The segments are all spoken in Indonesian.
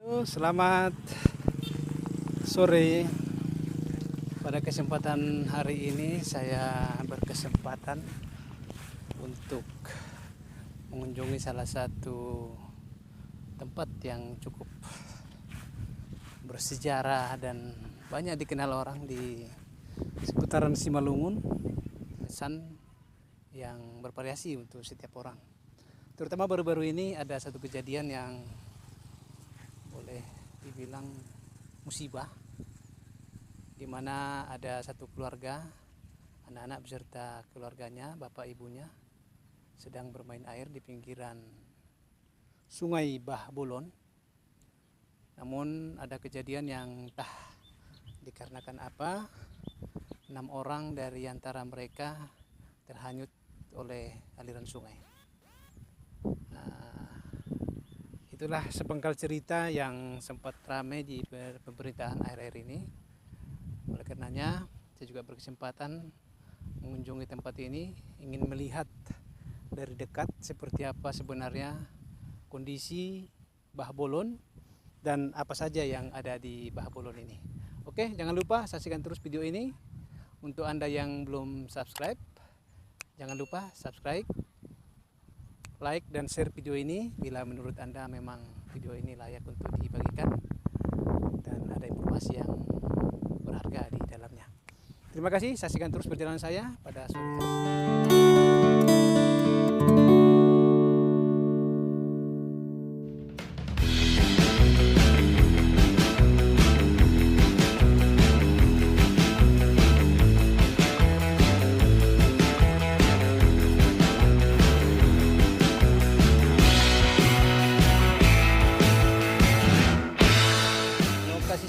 Selamat sore. Pada kesempatan hari ini saya berkesempatan untuk mengunjungi salah satu tempat yang cukup bersejarah dan banyak dikenal orang di seputaran Simalungun. Pesan yang bervariasi untuk setiap orang. Terutama baru-baru ini ada satu kejadian yang boleh dibilang musibah, di mana ada satu keluarga, anak-anak beserta keluarganya, bapak ibunya sedang bermain air di pinggiran Sungai Bah Bolon. Namun ada kejadian yang entah dikarenakan apa, 6 orang dari antara mereka terhanyut oleh aliran sungai. Itulah sepenggal cerita yang sempat ramai di pemerintahan akhir-akhir ini. Oleh karenanya, saya juga berkesempatan mengunjungi tempat ini, ingin melihat dari dekat seperti apa sebenarnya kondisi Bah Bolon dan apa saja yang ada di Bah Bolon ini. Oke, jangan lupa saksikan terus video ini. Untuk Anda yang belum subscribe, jangan lupa subscribe, like dan share video ini bila menurut Anda memang video ini layak untuk dibagikan dan ada informasi yang berharga di dalamnya. Terima kasih, saksikan terus perjalanan saya pada sore hari.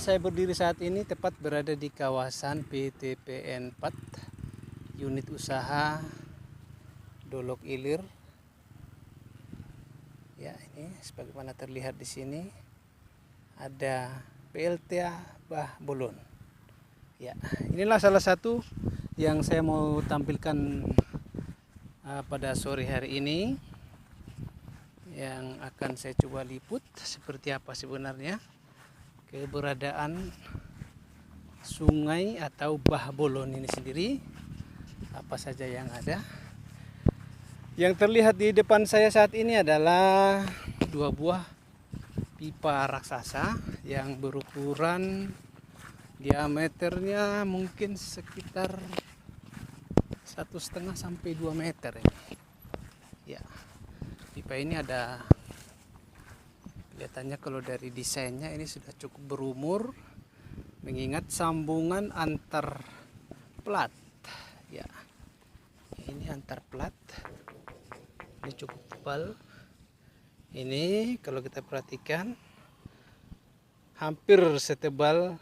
Saya berdiri saat ini tepat berada di kawasan PTPN 4 unit usaha Dolok Ilir. Ya, ini sebagaimana terlihat di sini ada PLTA Bah Bolon. Ya, inilah salah satu yang saya mau tampilkan pada sore hari ini, yang akan saya coba liput seperti apa sebenarnya keberadaan sungai atau Bah Bolon ini sendiri, apa saja yang ada. Yang terlihat di depan saya saat ini adalah 2 buah pipa raksasa yang berukuran diameternya mungkin sekitar 1,5 sampai 2 meter ini. Ya, pipa ini ada, kelihatannya kalau dari desainnya ini sudah cukup berumur, mengingat sambungan antar plat. Ya, ini antar plat, ini cukup tebal. Ini kalau kita perhatikan hampir setebal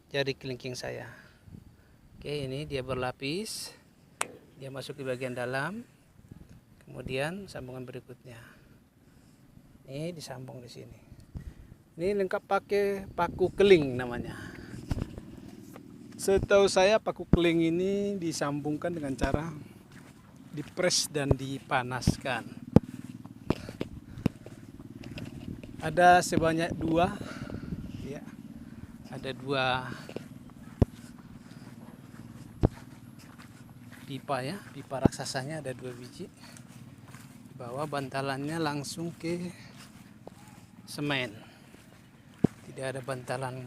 jari kelingking saya. Oke, ini dia berlapis, dia masuk di bagian dalam, kemudian sambungan berikutnya ini disambung di sini. Ini lengkap pakai paku keling namanya. Setahu saya paku keling ini disambungkan dengan cara dipres dan dipanaskan. Ada sebanyak 2, ya, ada 2 pipa ya, pipa raksasanya ada 2 biji. Di bawah bantalannya langsung ke semen, tidak ada bantalan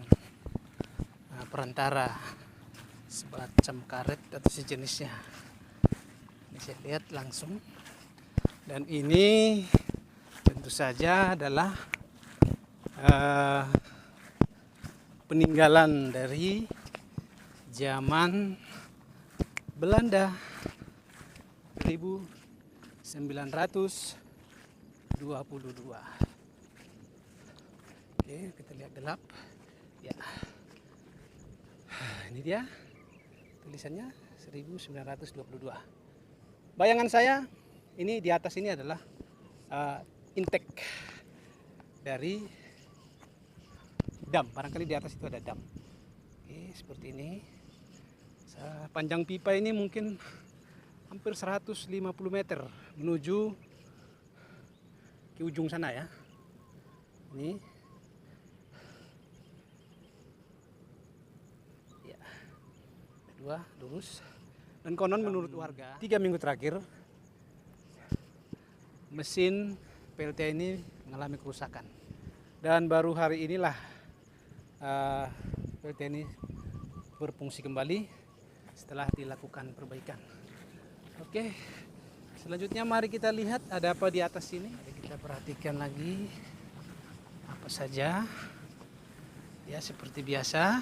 perantara semacam karet atau sejenisnya. Ini saya lihat langsung, dan ini tentu saja adalah peninggalan dari zaman Belanda 1922. Oke, kita lihat gelap. Ya, ini dia tulisannya 1922. Bayangan saya ini di atas ini adalah intake dari dam. Barangkali di atas itu ada dam. Oke, seperti ini. Panjang pipa ini mungkin hampir 150 meter menuju ke ujung sana ya. Ini 2 lurus. Dan konon menurut warga 3 minggu terakhir mesin PLTA ini mengalami kerusakan. Dan baru hari inilah PLTA ini berfungsi kembali setelah dilakukan perbaikan. Oke, selanjutnya mari kita lihat ada apa di atas sini. Kita perhatikan lagi apa saja. Ya, seperti biasa,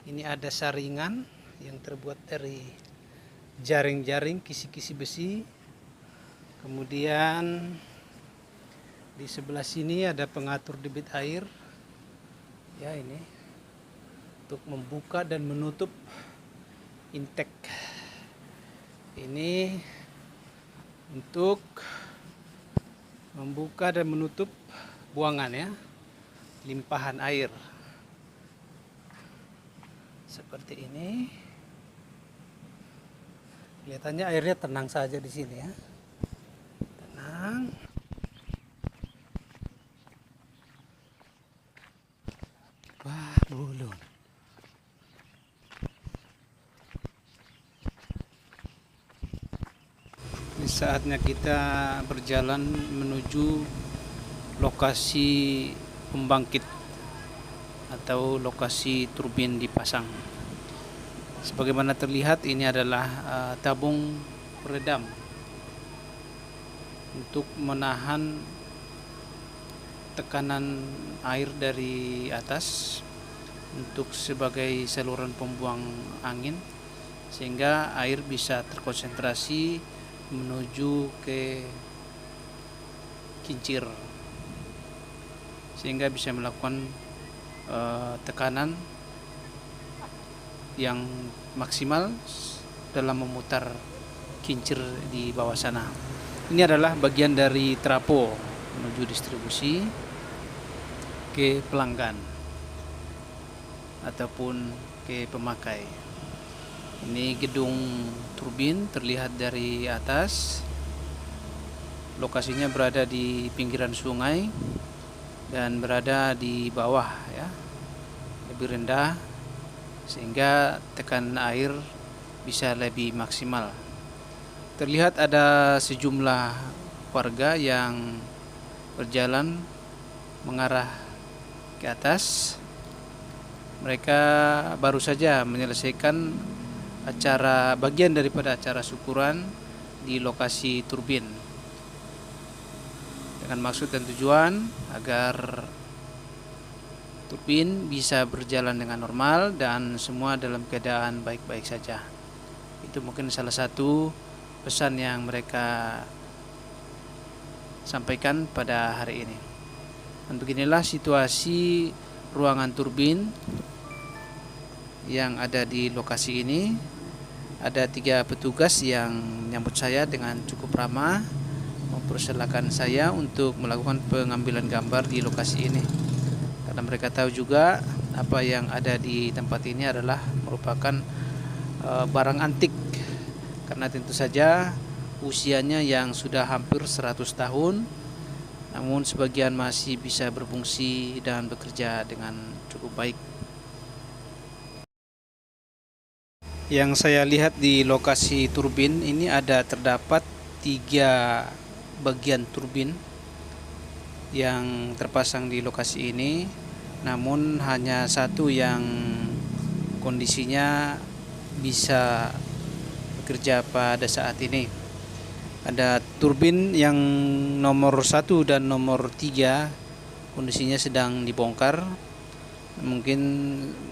ini ada saringan yang terbuat dari jaring-jaring kisi-kisi besi. Kemudian di sebelah sini ada pengatur debit air. Ya, ini untuk membuka dan menutup intake. Ini untuk membuka dan menutup buangan, ya, limpahan air seperti ini. Kelihatannya airnya tenang saja di sini, ya, tenang. Wah, bulu. Ini saatnya kita berjalan menuju lokasi pembangkit atau lokasi turbin dipasang. Sebagaimana terlihat, ini adalah tabung peredam untuk menahan tekanan air dari atas untuk sebagai saluran pembuang angin, sehingga air bisa terkonsentrasi menuju ke kincir, sehingga bisa melakukan tekanan yang maksimal dalam memutar kincir di bawah sana. Ini adalah bagian dari trapo menuju distribusi ke pelanggan ataupun ke pemakai. Ini gedung turbin terlihat dari atas. Lokasinya berada di pinggiran sungai dan berada di bawah, ya, lebih rendah, sehingga tekanan air bisa lebih maksimal. Terlihat ada sejumlah warga yang berjalan mengarah ke atas. Mereka baru saja menyelesaikan bagian daripada acara syukuran di lokasi turbin, dengan maksud dan tujuan agar turbin bisa berjalan dengan normal dan semua dalam keadaan baik-baik saja. Itu mungkin salah satu pesan yang mereka sampaikan pada hari ini. Dan beginilah situasi ruangan turbin yang ada di lokasi ini. Ada 3 petugas yang menyambut saya dengan cukup ramah, mempersilahkan saya untuk melakukan pengambilan gambar di lokasi ini. Karena mereka tahu juga apa yang ada di tempat ini adalah merupakan barang antik, karena tentu saja usianya yang sudah hampir 100 tahun, namun sebagian masih bisa berfungsi dan bekerja dengan cukup baik. Yang saya lihat di lokasi turbin ini terdapat 3 bagian turbin yang terpasang di lokasi ini, namun hanya satu yang kondisinya bisa bekerja pada saat ini. Ada turbin yang nomor 1 dan nomor 3 kondisinya sedang dibongkar, mungkin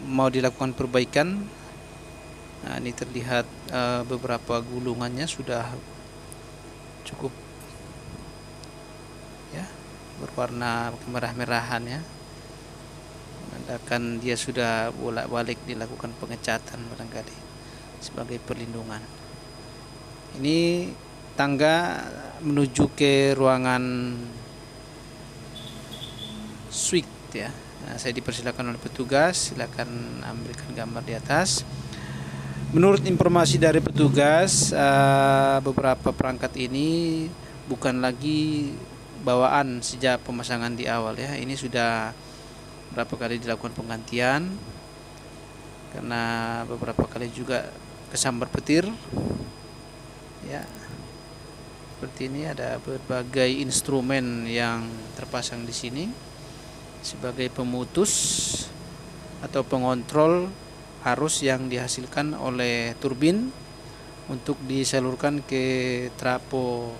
mau dilakukan perbaikan. Nah, ini terlihat beberapa gulungannya sudah cukup, ya, berwarna kemerah-merahan, ya, menandakan dia sudah bolak-balik dilakukan pengecatan barangkali sebagai perlindungan. Ini tangga menuju ke ruangan suite, ya. Nah, saya dipersilakan oleh petugas, silakan ambilkan gambar di atas. Menurut informasi dari petugas, beberapa perangkat ini bukan lagi bawaan sejak pemasangan di awal, ya. Ini sudah berapa kali dilakukan penggantian, karena beberapa kali juga kesambar petir ya. Seperti ini ada berbagai instrumen yang terpasang di sini sebagai pemutus atau pengontrol arus yang dihasilkan oleh turbin untuk disalurkan ke trafo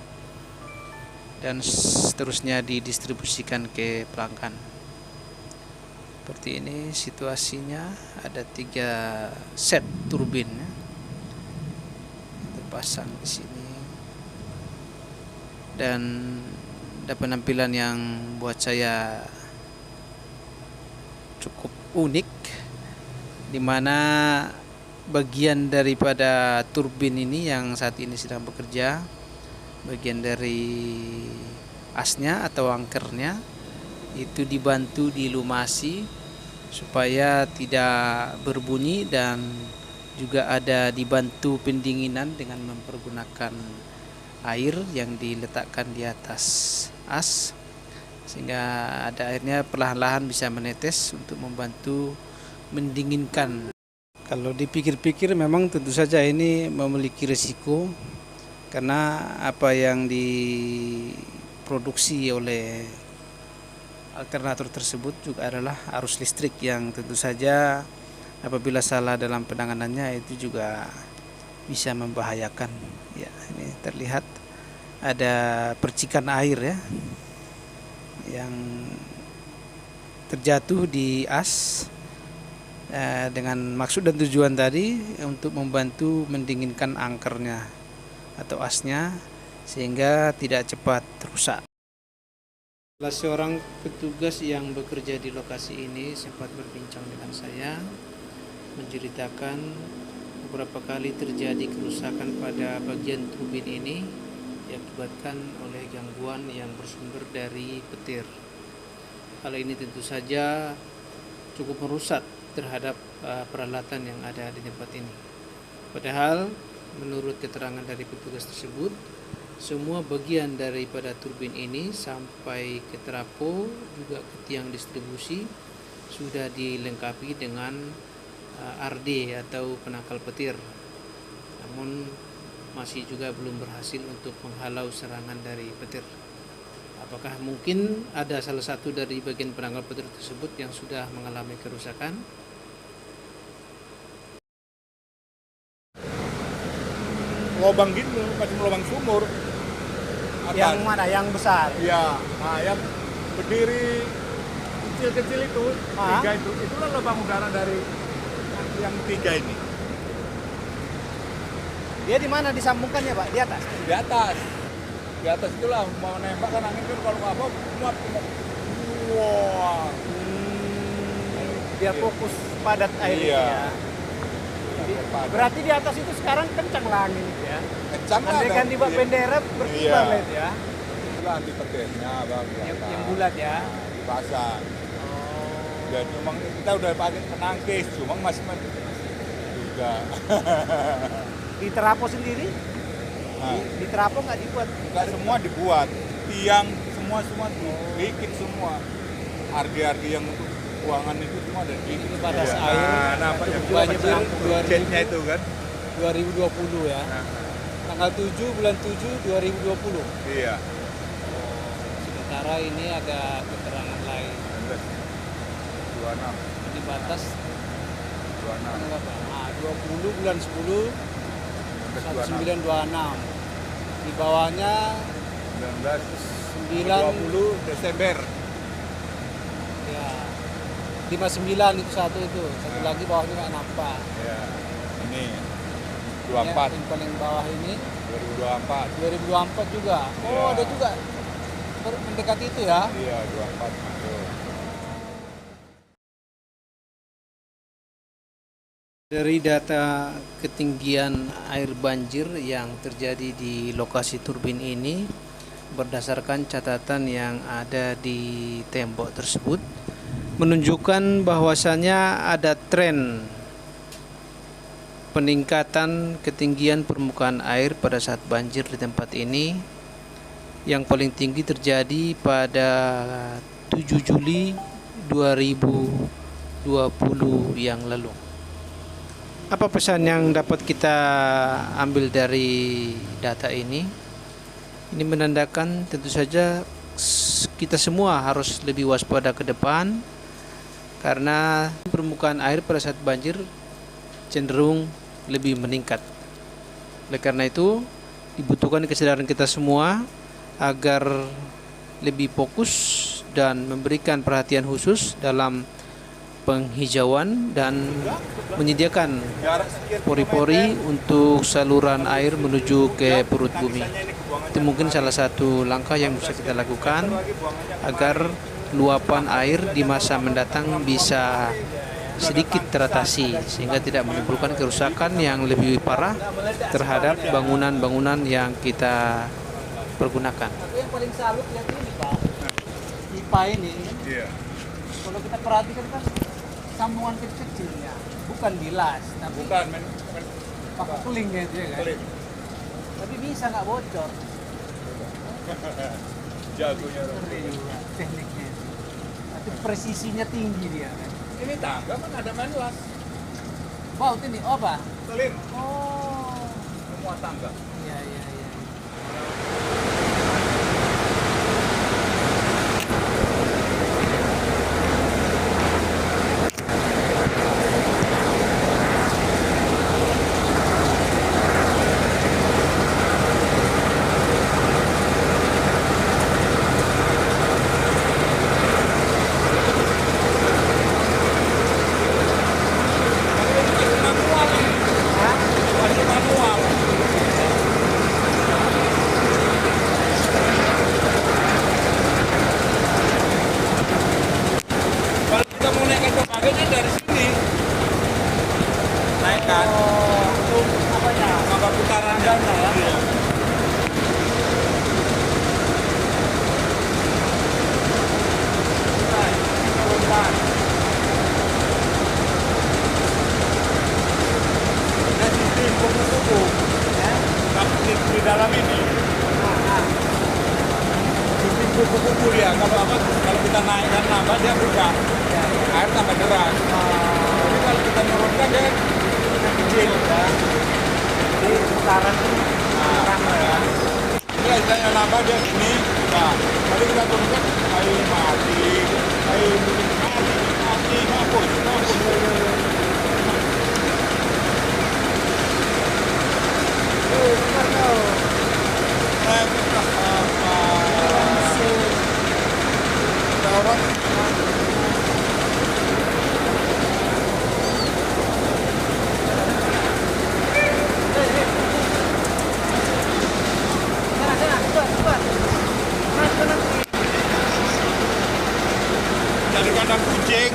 dan seterusnya didistribusikan ke pelanggan. Seperti ini situasinya, ada 3 set turbin ya, terpasang di sini, dan ada penampilan yang buat saya cukup unik, di mana bagian daripada turbin ini yang saat ini sedang bekerja, bagian dari asnya atau angkernya itu dibantu dilumasi supaya tidak berbunyi, dan juga ada dibantu pendinginan dengan mempergunakan air yang diletakkan di atas as, sehingga ada airnya perlahan-lahan bisa menetes untuk membantu mendinginkan. Kalau dipikir-pikir memang tentu saja ini memiliki risiko, karena apa yang diproduksi oleh alternator tersebut juga adalah arus listrik yang tentu saja apabila salah dalam penanganannya itu juga bisa membahayakan ya. Ini terlihat ada percikan air ya yang terjatuh di as dengan maksud dan tujuan tadi untuk membantu mendinginkan angkernya atau asnya sehingga tidak cepat rusak. Salah seorang petugas yang bekerja di lokasi ini sempat berbincang dengan saya, menceritakan beberapa kali terjadi kerusakan pada bagian turbin ini diakibatkan oleh gangguan yang bersumber dari petir. Hal ini tentu saja cukup merusak terhadap peralatan yang ada di tempat ini. Padahal menurut keterangan dari petugas tersebut, semua bagian daripada turbin ini sampai ke trafo juga ke tiang distribusi sudah dilengkapi dengan RD atau penangkal petir, namun masih juga belum berhasil untuk menghalau serangan dari petir. Apakah mungkin ada salah satu dari bagian penangkal petir tersebut yang sudah mengalami kerusakan? Lubang gitu, macam lubang sumur. Yang mana? Yang besar? Iya, nah yang berdiri kecil-kecil itu, 3 itu, itulah lubang udara dari yang 3 ini. Dia di mana disambungkannya, Pak? Di atas? Di atas. Di atas itulah mau nembak kan angin kan kalau apa muat. Wah. Biar fokus padat air itu ya. Berarti di atas itu sekarang kencang lah angin itu ya. Kencang lah. Andai kan dibuat bendera berkibar lah itu ya. Itulah anti petirnya, Bang. Yang bulat ya. Dipasang. Dan memang kita udah pakai penangkis, cuma masih juga. Di trafo sendiri? Di trafo nggak dibuat? Nggak semua dibuat. Tiang semua dibikin semua. Ardi-ardi yang untuk buangan itu semua ada di batas air. Nah, banyak jetnya itu kan 2020 ya. Tanggal 7 bulan 7 2020. Iya. Sementara ini ada keterangan lain. 26. Di batas 26. 20 bulan 10 1926. Di bawahnya 20 Desember. Ya. 59 itu satu itu. Satu lagi bawahnya nggak nampak. Ya. Ini 24. Yang paling bawah ini 2024. 2024 juga. Oh, ya. ada juga mendekati itu ya. Iya, 24 masuk. Dari data ketinggian air banjir yang terjadi di lokasi turbin ini, berdasarkan catatan yang ada di tembok tersebut, menunjukkan bahwasannya ada tren peningkatan ketinggian permukaan air pada saat banjir di tempat ini. Yang paling tinggi terjadi pada 7 Juli 2020 yang lalu. Apa pesan yang dapat kita ambil dari data ini? Ini menandakan tentu saja kita semua harus lebih waspada ke depan, karena permukaan air pada saat banjir cenderung lebih meningkat. Oleh karena itu, dibutuhkan kesadaran kita semua agar lebih fokus dan memberikan perhatian khusus dalam penghijauan dan menyediakan pori-pori untuk saluran air menuju ke perut bumi. Itu mungkin salah satu langkah yang bisa kita lakukan agar luapan air di masa mendatang bisa sedikit teratasi sehingga tidak menimbulkan kerusakan yang lebih parah terhadap bangunan-bangunan yang kita pergunakan. Yang paling salut yang ini Pak, pipa ini. Iya. Kalau kita perhatikan kan sambungan kecil-kecilnya, bukan bilas, tapi Bukan pakai kelingnya itu ya kan. Keling. Tapi bisa nggak bocor. Jagonya. Keren tekniknya. Tapi presisinya tinggi dia kan. Ini tangga kan ada manual. Wow, ini oh apa? Keling. Oh, Semua tangga. iya iya iya. Masih manual. Kalau kita mau naikkan ke baganya dari sini, naikkan. Untuk apa ya? Maka putaran ganda ya. Iya. Ada sistem kupu-kupu di dalam ini. Sistem kupu-kupu dia. Kalau kita naikkan nambah dia buka. Air tambah deras. Jadi kalau kita menurunkan dia kecil. Di putaran ini ramai ya. Ini kita nambah dia sini. Nah, kalau kita turunkan air mati, air mati, hapus. Benar tau. Orang dari kandang kucing